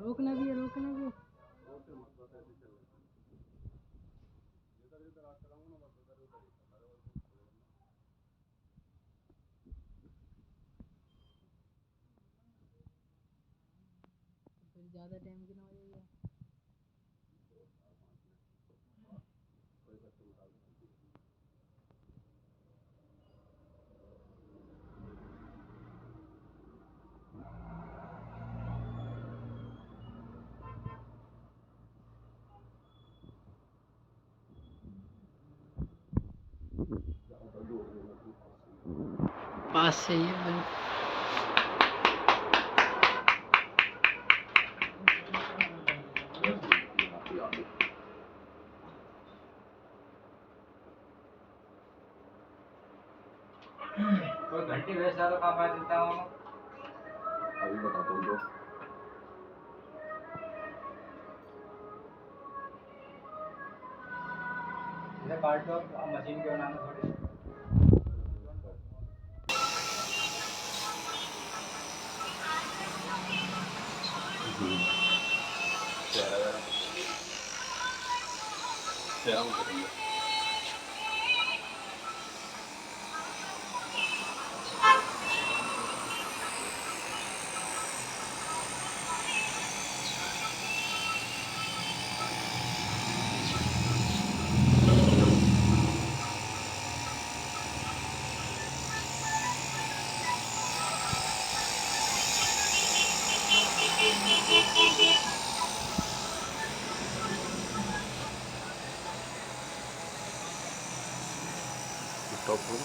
रोकना भी है, रोकना भी है। फिर ज़्यादा टाइम की ना हो जाएगा। पास से ही है बिल्कुल। कोई घंटी वैसा तो काम आ देता हूँ अभी बताता हूँ तो इसे काट दो मशीन के बनाना थोड़ी स्टॉप हो